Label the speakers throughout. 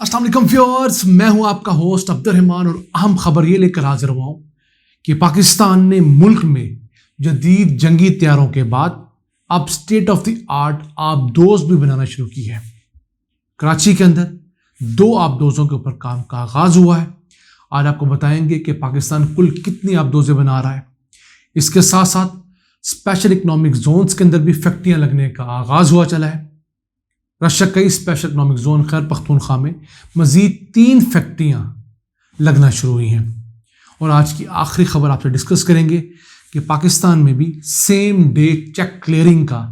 Speaker 1: अस्सलाम वालेकुम व्यूअर्स, मैं हूं आपका होस्ट अब्दुर्रहमान और अहम खबर ये लेकर हाजिर हुआ हूं कि पाकिस्तान ने मुल्क में जदीद जंगी हथियारों के बाद अब स्टेट ऑफ द आर्ट आबदोज भी बनाना शुरू की है। कराची के अंदर 2 आबदोजों के ऊपर काम का आगाज़ हुआ है। आज आपको बताएंगे कि पाकिस्तान कुल कितनी आबदोजें बना रहा है। इसके साथ साथ स्पेशल इकनॉमिक जोन्स के अंदर भी फैक्ट्रियाँ लगने का आगाज़ हुआ चला है। रशिया कई स्पेशल इकनॉमिक जोन खैर पख्तूनख्वा में मज़ीद 3 फैक्ट्रियाँ लगना शुरू हुई हैं। और आज की आखिरी खबर आपसे डिस्कस करेंगे कि पाकिस्तान में भी सेम डे चेक क्लियरिंग का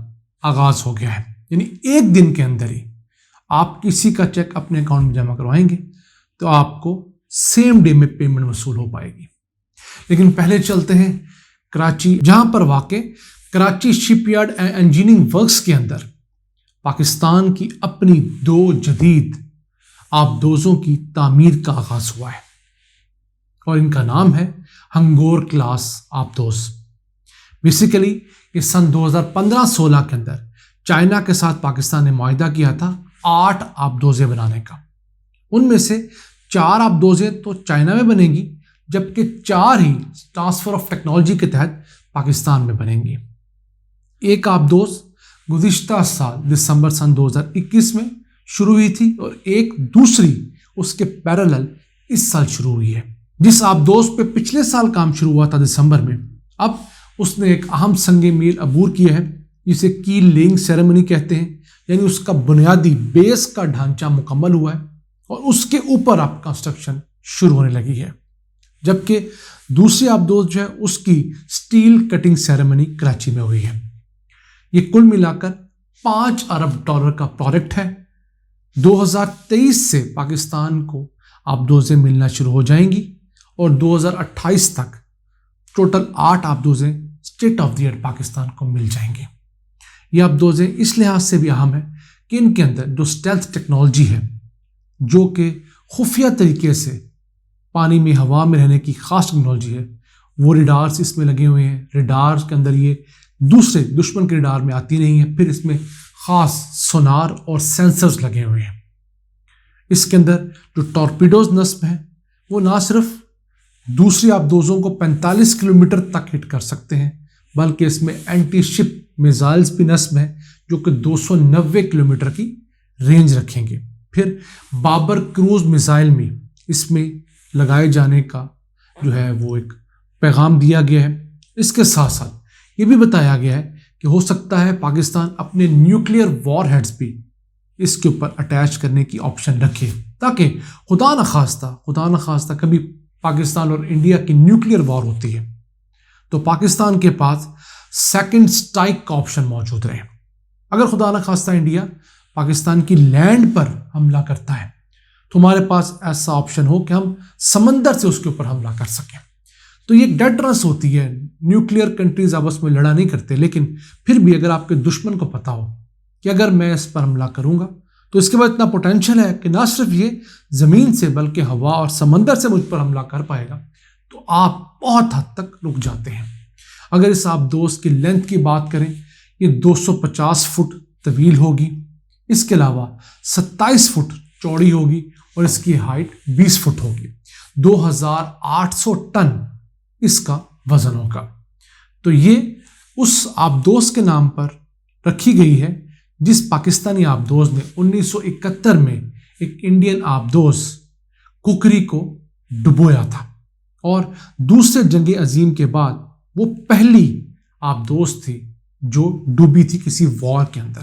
Speaker 1: आगाज़ हो गया है, यानी एक दिन के अंदर ही आप किसी का चेक अपने अकाउंट में जमा करवाएंगे तो आपको सेम डे में पेमेंट वसूल हो पाएगी। लेकिन पहले चलते हैं कराची, जहाँ पर वाक़े Karachi shipyard and engineering works के अंदर पाकिस्तान की अपनी 2 जदीद आबदोजों की तामीर का आगाज़ हुआ है और इनका नाम है हंगोर क्लास आबदोज। बेसिकली ये सन 2015-16 के अंदर चाइना के साथ पाकिस्तान ने मुआहिदा किया था 8 आबदोजें बनाने का। उनमें से 4 आबदोजें तो चाइना में बनेंगी, जबकि 4 ही ट्रांसफ़र ऑफ टेक्नोलॉजी के तहत पाकिस्तान में बनेंगी। एक आबदोज गुज़िश्ता साल दिसंबर सन 2021 में शुरू हुई थी और एक दूसरी उसके पैरेलल इस साल शुरू हुई है। जिस आबदोज पे पिछले साल काम शुरू हुआ था दिसंबर में, अब उसने एक अहम संग मील अबूर किया है, जिसे की लेइंग सेरेमनी कहते हैं, यानी उसका बुनियादी बेस का ढांचा मुकम्मल हुआ है और उसके ऊपर अब कंस्ट्रक्शन शुरू होने लगी है। जबकि दूसरी आबदोज जो है उसकी स्टील कटिंग सेरेमनी कराची में हुई है। ये कुल मिलाकर $5 अरब का प्रोजेक्ट है। 2023 से पाकिस्तान को आबदोजें मिलना शुरू हो जाएंगी और 2028 तक टोटल 8 आबदोजें state of the art Pakistan को मिल जाएंगी। ये आबदोजें इस लिहाज से भी अहम है कि इनके अंदर जो स्टेल्थ टेक्नोलॉजी है, जो कि खुफिया तरीके से पानी में हवा में रहने की ख़ास टेक्नोलॉजी है, वो रिडार्स इसमें लगे हुए हैं। रिडार के अंदर ये दूसरे दुश्मन के रिडार में आती नहीं है। फिर इसमें ख़ास सोनार और सेंसर्स लगे हुए हैं। इसके अंदर जो टॉर्पीडोज नस्ब है वो ना सिर्फ दूसरी आबदोजों को 45 किलोमीटर तक हिट कर सकते हैं, बल्कि इसमें एंटी शिप मिसाइल्स भी नस्ब हैं जो कि 290 किलोमीटर की रेंज रखेंगे। फिर बाबर क्रूज मिसाइल में इसमें लगाए जाने का जो है वो एक पैगाम दिया गया है। इसके साथ साथ ये भी बताया गया है कि हो सकता है पाकिस्तान अपने न्यूक्लियर वॉरहेड्स भी इसके ऊपर अटैच करने की ऑप्शन रखे, ताकि खुदा न खास्ता कभी पाकिस्तान और इंडिया की न्यूक्लियर वॉर होती है तो पाकिस्तान के पास सेकंड स्ट्राइक का ऑप्शन मौजूद रहे। अगर खुदा न खास्ता इंडिया पाकिस्तान की लैंड पर हमला करता है तो हमारे पास ऐसा ऑप्शन हो कि हम समंदर से उसके ऊपर हमला कर सकें। तो ये डेटरेंस होती है। न्यूक्लियर कंट्रीज आपस में लड़ा नहीं करते, लेकिन फिर भी अगर आपके दुश्मन को पता हो कि अगर मैं इस पर हमला करूंगा तो इसके बाद इतना पोटेंशियल है कि ना सिर्फ ये ज़मीन से बल्कि हवा और समंदर से मुझ पर हमला कर पाएगा, तो आप बहुत हद तक रुक जाते हैं। अगर इस आबदोज की लेंथ की बात करें, ये 250 फुट तवील होगी। इसके अलावा 27 फुट चौड़ी होगी और इसकी हाइट 20 फुट होगी। 2800 टन इसका वजन होगा। तो ये उस आबदोज के नाम पर रखी गई है जिस पाकिस्तानी आबदोज ने 1971 में एक इंडियन आबदोज कुकरी को डुबोया था और दूसरे जंग अजीम के बाद वो पहली आबदोज थी जो डूबी थी किसी वॉर के अंदर।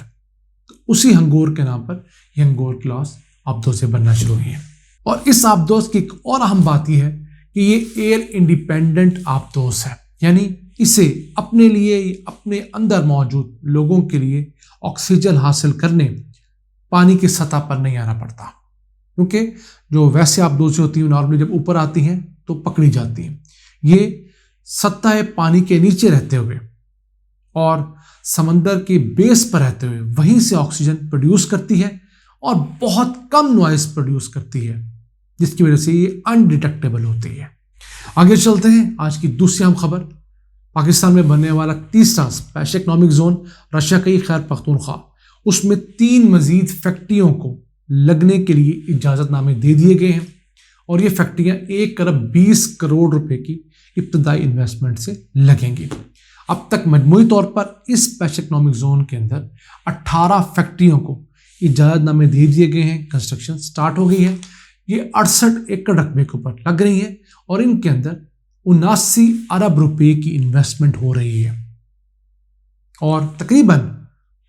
Speaker 1: तो उसी हंगोर के नाम पर ये हंगोर क्लास आबदोजें बनना शुरू हुई हैं। और इस आबदोज की एक और अहम बात यह है कि ये एयर इंडिपेंडेंट आबदोज है, यानी इसे अपने लिए, अपने अंदर मौजूद लोगों के लिए ऑक्सीजन हासिल करने पानी की सतह पर नहीं आना पड़ता, क्योंकि जो वैसे आबदोजें होती हैं नॉर्मली जब ऊपर आती हैं तो पकड़ी जाती हैं। ये सतह पानी के नीचे रहते हुए और समंदर के बेस पर रहते हुए वहीं से ऑक्सीजन प्रोड्यूस करती है और बहुत कम नॉइस प्रोड्यूस करती है, जिसकी वजह से ये अनडिटेक्टेबल होती है। आगे चलते हैं। आज की दूसरी अहम खबर, पाकिस्तान में बनने वाला तीसरा स्पेशल इकनॉमिक जोन रशिया का ही खैर पख्तूनख्वा, उसमें 3 मजीद फैक्ट्रियों को لگنے کے لیے اجازت نامے دے دیے گئے ہیں اور یہ فیکٹریاں 1 ارب 20 کروڑ روپے کی ابتدائی انویسٹمنٹ سے لگیں گی۔ اب تک مجموعی طور پر اس اسپیشل اکنامک زون کے اندر 18 فیکٹریوں کو اجازت نامے دے دیے گئے ہیں، کنسٹرکشن سٹارٹ ہو گئی ہے۔ یہ 68 ایکڑ رقبے کے اوپر لگ رہی ہیں اور ان کے اندر 79 ارب روپے کی انویسٹمنٹ ہو رہی ہے اور تقریباً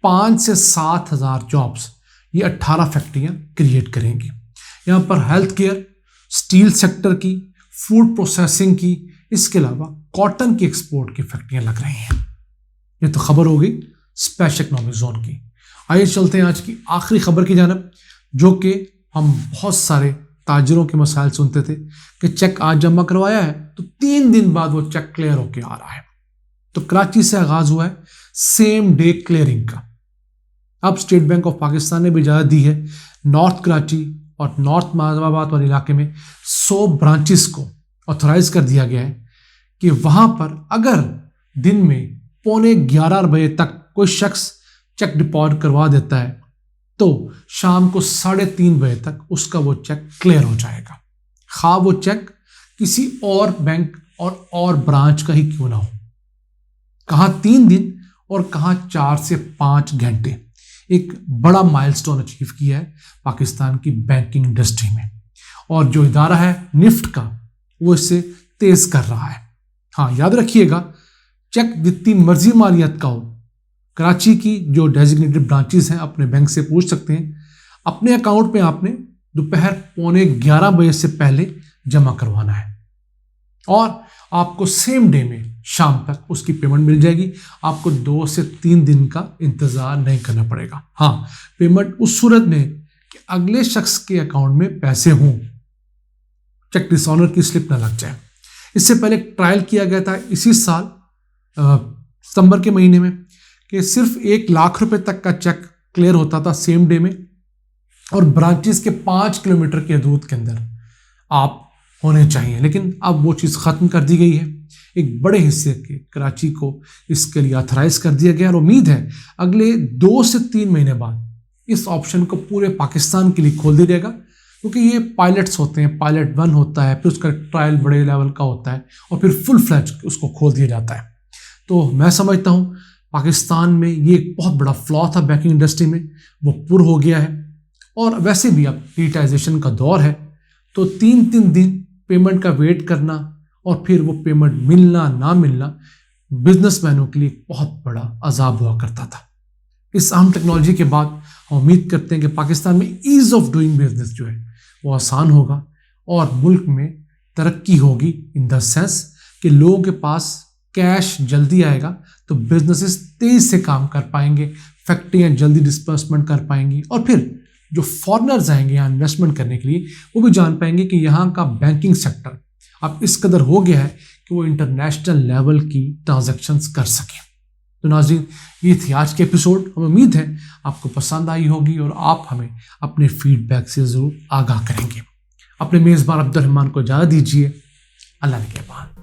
Speaker 1: 5 سے 7 ہزار جابس یہ 18 فیکٹریاں کریٹ کریں گی۔ یہاں پر ہیلتھ کیئر، سٹیل سیکٹر کی، فوڈ پروسیسنگ کی، اس کے علاوہ کاٹن کی ایکسپورٹ کی فیکٹریاں لگ رہی ہیں۔ یہ تو خبر ہو گئی اسپیشل اکنامک زون کی۔ آئیے چلتے ہیں آج کی آخری خبر کی جانب، جو کہ ہم بہت سارے تاجروں کے مسائل سنتے تھے کہ چیک آج جمع کروایا ہے تو 3 دن بعد وہ چیک کلیئر ہو کے آ رہا ہے۔ تو کراچی سے آغاز ہوا ہے سیم ڈے کلیئرنگ کا۔ اب اسٹیٹ بینک آف پاکستان نے بھی اجازت دی ہے نارتھ کراچی اور نارتھ معظم آباد والے علاقے میں 100 برانچز کو آتھورائز کر دیا گیا ہے کہ وہاں پر اگر دن میں 11:15 بجے تک کوئی شخص چیک ڈپازٹ کروا دیتا ہے تو شام کو 3:30 بجے تک اس کا وہ چیک کلیئر ہو جائے گا، خواہ وہ چیک کسی اور بینک اور برانچ کا ہی کیوں نہ ہو۔ کہاں 3 دن اور کہاں 4 سے 5 گھنٹے۔ ایک بڑا مائل سٹون اچیو کیا ہے پاکستان کی بینکنگ انڈسٹری میں، اور جو ادارہ ہے نفٹ کا وہ اس سے تیز کر رہا ہے۔ ہاں یاد رکھیے گا، چیک جتنی مرضی مالیت کا ہو، کراچی کی جو ڈیزگنیٹڈ برانچز ہیں اپنے بینک سے پوچھ سکتے ہیں، اپنے اکاؤنٹ میں آپ نے دوپہر 11:15 بجے سے پہلے جمع کروانا ہے اور آپ کو سیم ڈے میں شام تک اس کی پیمنٹ مل جائے گی۔ آپ کو 2 سے 3 دن کا انتظار نہیں کرنا پڑے گا۔ ہاں پیمنٹ اس صورت میں کہ اگلے شخص کے اکاؤنٹ میں پیسے ہوں، چیک ڈس آنر کی سلپ نہ لگ جائے۔ اس سے پہلے ایک ٹرائل کیا گیا تھا اسی سال ستمبر کے مہینے میں کہ صرف 1 لاکھ روپے تک کا چیک کلیئر ہوتا تھا سیم ڈے میں، اور برانچز کے 5 کلومیٹر کے حدود کے اندر آپ ہونے چاہیے، لیکن اب وہ چیز ختم کر دی گئی ہے۔ ایک بڑے حصے کے کراچی کو اس کے لیے آتھرائز کر دیا گیا اور امید ہے اگلے 2 سے 3 مہینے بعد اس آپشن کو پورے پاکستان کے لیے کھول دیا جائے گا، کیونکہ یہ پائلٹس ہوتے ہیں، پائلٹ 1 ہوتا ہے، پھر اس کا ٹرائل بڑے لیول کا ہوتا ہے اور پھر فل فلیج اس کو کھول دیا جاتا ہے۔ تو میں سمجھتا ہوں پاکستان میں یہ ایک بہت بڑا فلا تھا بینکنگ انڈسٹری میں، وہ پر ہو گیا ہے، اور ویسے بھی اب ڈیجیٹائزیشن کا دور ہے تو 3 دن پیمنٹ کا ویٹ کرنا اور پھر وہ پیمنٹ ملنا نہ ملنا بزنس مینوں کے لیے بہت بڑا عذاب ہوا کرتا تھا۔ اس اہم ٹیکنالوجی کے بعد ہم امید کرتے ہیں کہ پاکستان میں ایز آف ڈوئنگ بزنس جو ہے وہ آسان ہوگا اور ملک میں ترقی ہوگی، ان دا سینس کہ لوگوں کے پاس کیش جلدی آئے گا تو بزنسز تیز سے کام کر پائیں گے، فیکٹریاں جلدی ڈسپرسمنٹ کر پائیں گی، اور پھر جو فارنرز آئیں گے یہاں انویسٹمنٹ کرنے کے لیے وہ بھی جان پائیں گے کہ یہاں کا بینکنگ سیکٹر اب اس قدر ہو گیا ہے کہ وہ انٹرنیشنل لیول کی ٹرانزیکشنز کر سکیں۔ تو ناظرین، یہ تھی آج کے ایپیسوڈ۔ ہمیں امید ہے آپ کو پسند آئی ہوگی اور آپ ہمیں اپنے فیڈ بیک سے ضرور آگاہ کریں گے۔ اپنے میزبان عبد الرحمان کو اجازت دیجیے۔ اللہ نگہبان۔